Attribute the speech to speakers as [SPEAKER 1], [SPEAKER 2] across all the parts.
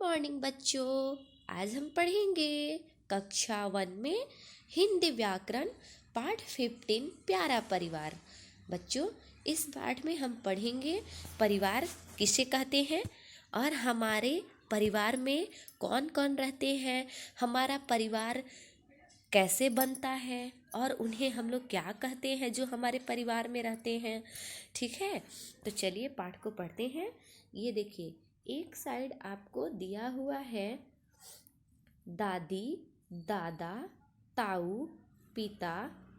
[SPEAKER 1] Morning बच्चों। आज हम पढ़ेंगे कक्षा 1 में हिंदी व्याकरण पाठ 15 प्यारा परिवार। बच्चों, इस पाठ में हम पढ़ेंगे परिवार किसे कहते हैं और हमारे परिवार में कौन कौन रहते हैं, हमारा परिवार कैसे बनता है और उन्हें हम लोग क्या कहते हैं जो हमारे परिवार में रहते हैं। ठीक है, तो चलिए पाठ को पढ़ते हैं। ये देखिए, एक साइड आपको दिया हुआ है दादी, दादा, ताऊ, पिता,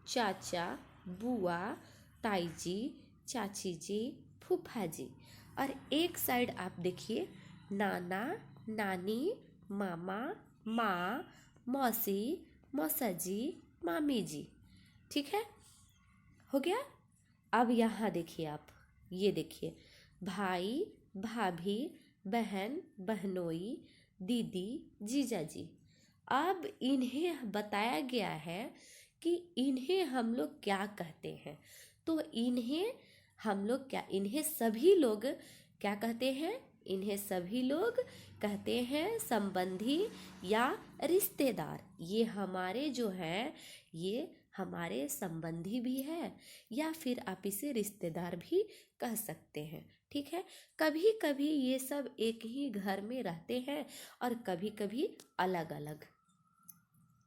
[SPEAKER 1] चाचा, बुआ, ताई जी, चाची जी, फूफा जी। और एक साइड आप देखिए नाना, नानी, मामा, माँ, मौसी, मौसा जी, मामी जी। ठीक है, हो गया। अब यहाँ देखिए आप, ये देखिए भाई, भाभी, बहन, बहनोई, दीदी, जीजा जी। अब इन्हें बताया गया है कि इन्हें हम लोग क्या कहते हैं। तो इन्हें हम लोग क्या, इन्हें सभी लोग क्या कहते हैं? इन्हें सभी लोग कहते हैं संबंधी या रिश्तेदार। ये हमारे जो है, ये हमारे संबंधी भी है या फिर आप इसे रिश्तेदार भी कह सकते हैं। ठीक है, कभी कभी ये सब एक ही घर में रहते हैं और कभी कभी अलग अलग।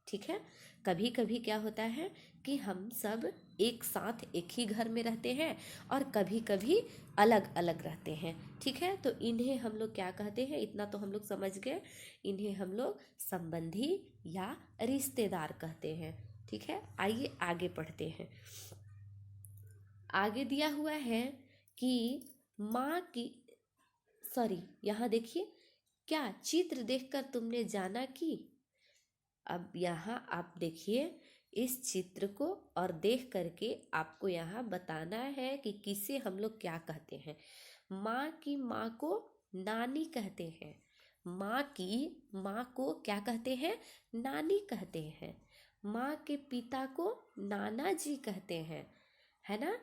[SPEAKER 1] ठीक है, कभी कभी क्या होता है कि हम सब एक साथ एक ही घर में रहते हैं और कभी कभी अलग अलग रहते हैं। ठीक है, तो इन्हें हम लोग क्या कहते हैं, इतना तो हम लोग समझ गए। इन्हें हम लोग संबंधी या रिश्तेदार कहते हैं। ठीक है, आइए आगे पढ़ते हैं। आगे दिया हुआ है कि माँ की, सॉरी, यहाँ देखिए, क्या चित्र देखकर तुमने जाना कि। अब यहाँ आप देखिए इस चित्र को और देख करके आपको यहाँ बताना है कि किसे हम लोग क्या कहते हैं। माँ की माँ को नानी कहते हैं। माँ की माँ को क्या कहते हैं? नानी कहते हैं। माँ के पिता को नाना जी कहते हैं, है ना।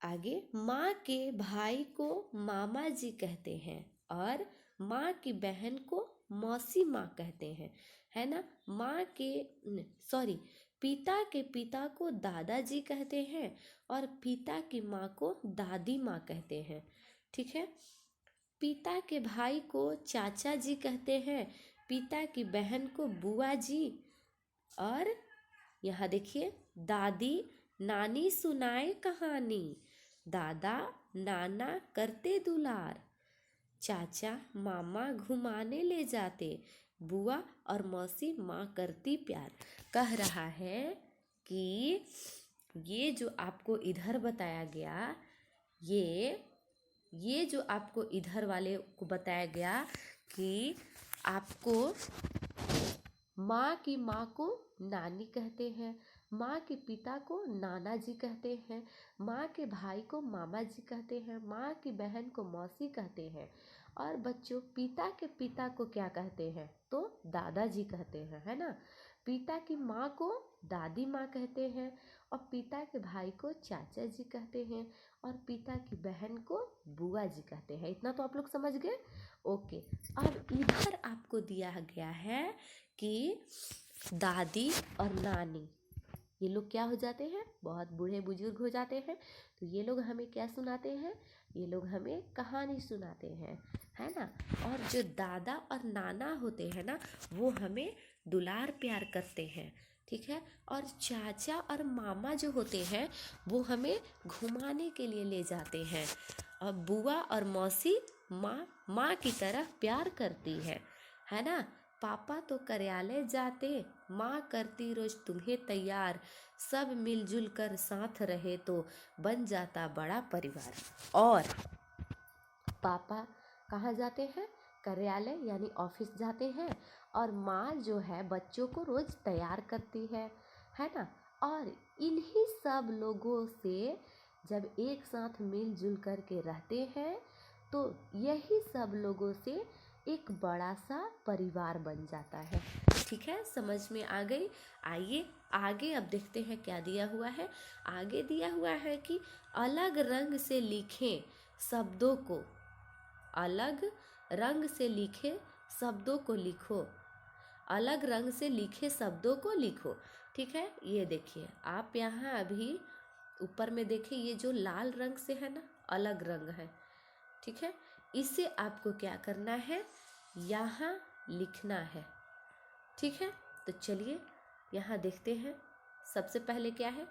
[SPEAKER 1] आगे माँ के भाई को मामा जी कहते हैं और माँ की बहन को मौसी माँ कहते हैं, है ना। माँ के, सॉरी, पिता के पिता को दादाजी कहते हैं और पिता की माँ को दादी माँ कहते हैं। ठीक है, पिता के भाई को चाचा जी कहते हैं, पिता की बहन को बुआ जी। और यहाँ देखिए, दादी नानी सुनाए कहानी, दादा नाना करते दुलार, चाचा मामा घुमाने ले जाते, बुआ और मौसी माँ करती प्यार। कह रहा है कि ये जो आपको इधर बताया गया, ये जो आपको इधर वाले को बताया गया कि आपको माँ की माँ को नानी कहते हैं, माँ के पिता को नाना जी कहते हैं, माँ के भाई को मामा जी कहते हैं, माँ की बहन को मौसी कहते हैं। और बच्चों, पिता के पिता को क्या कहते हैं? तो दादाजी कहते हैं, है ना। पिता की माँ को दादी माँ कहते हैं और पिता के भाई को चाचा जी कहते हैं और पिता की बहन को बुआ जी कहते हैं। इतना तो आप लोग समझ गए। ओके, अब इधर आपको दिया गया है कि दादी और नानी, ये लोग क्या हो जाते हैं? बहुत बूढ़े बुजुर्ग हो जाते हैं। तो ये लोग हमें क्या सुनाते हैं? ये लोग हमें कहानी सुनाते हैं, है ना। और जो दादा और नाना होते हैं ना, वो हमें दुलार प्यार करते हैं। ठीक है, और चाचा और मामा जो होते हैं वो हमें घुमाने के लिए ले जाते हैं। और बुआ और मौसी माँ की तरह प्यार करती है ना। पापा तो कार्यालय जाते, माँ करती रोज तुम्हें तैयार, सब मिलजुल कर साथ रहे तो बन जाता बड़ा परिवार। और पापा कहाँ जाते हैं? कार्यालय यानी ऑफिस जाते हैं और माँ जो है बच्चों को रोज तैयार करती है ना। और इन्हीं सब लोगों से जब एक साथ मिलजुल कर के रहते हैं तो यही सब लोगों से एक बड़ा सा परिवार बन जाता है। ठीक है, समझ में आ गई। आइए आगे अब देखते हैं क्या दिया हुआ है। आगे दिया हुआ है कि अलग रंग से लिखें शब्दों को, अलग रंग से लिखे शब्दों को लिखो, अलग रंग से लिखे शब्दों को लिखो। ठीक है, ये देखिए आप यहाँ अभी ऊपर में देखिए, ये जो लाल रंग से है ना, अलग रंग है। ठीक है, इसे आपको क्या करना है, यहाँ लिखना है। ठीक है, तो चलिए यहाँ देखते हैं। सबसे पहले क्या है,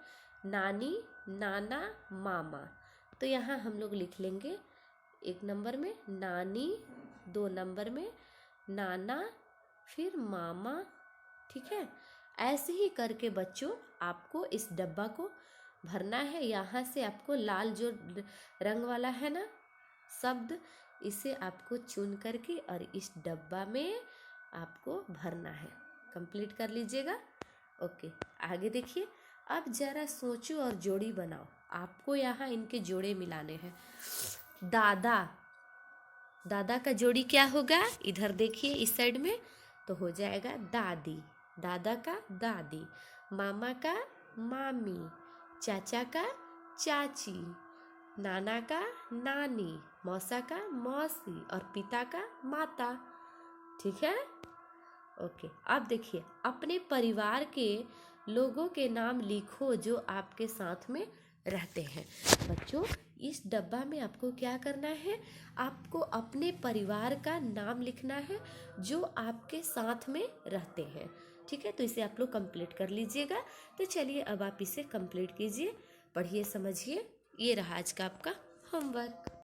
[SPEAKER 1] नानी, नाना, मामा। तो यहाँ हम लोग लिख लेंगे 1 नंबर में नानी, 2 नंबर में नाना, फिर मामा। ठीक है, ऐसे ही करके बच्चों आपको इस डब्बा को भरना है। यहाँ से आपको लाल जो रंग वाला है ना शब्द, इसे आपको चुन करके और इस डब्बा में आपको भरना है। कंप्लीट कर लीजिएगा। ओके, आगे देखिए। अब जरा सोचो और जोड़ी बनाओ। आपको यहाँ इनके जोड़े मिलाने हैं। दादा, दादा का जोड़ी क्या होगा, इधर देखिए इस साइड में, तो हो जाएगा दादी, दादा का दादी। मामा का मामी, चाचा का चाची, नाना का नानी, मौसा का मौसी और पिता का माता। ठीक है, ओके। अब देखिए, अपने परिवार के लोगों के नाम लिखो जो आपके साथ में रहते हैं। बच्चों, इस डब्बा में आपको क्या करना है, आपको अपने परिवार का नाम लिखना है जो आपके साथ में रहते हैं। ठीक है, तो इसे आप लोग कंप्लीट कर लीजिएगा। तो चलिए अब आप इसे कंप्लीट कीजिए, पढ़िए, समझिए। ये रहा आज का आपका होमवर्क।